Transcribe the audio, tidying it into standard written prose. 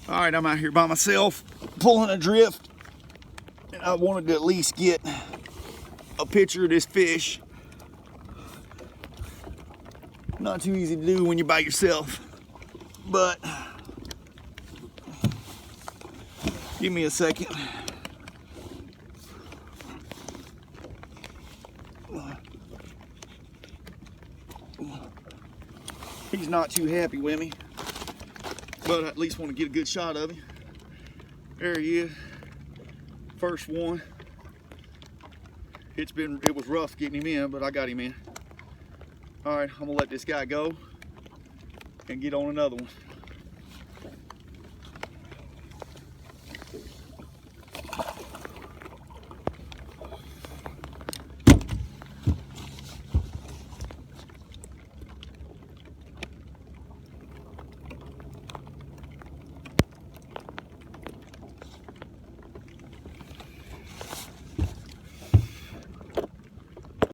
All right, I'm out here by myself pulling a drift, and I wanted to at least get a picture of this fish. Not too easy to do when you're by yourself, but give me a second. He's not too happy with me, but I at least want to get a good shot of him. There he is, first one. It was rough getting him in, but I got him in. All right, I'm gonna let this guy go and get on another one.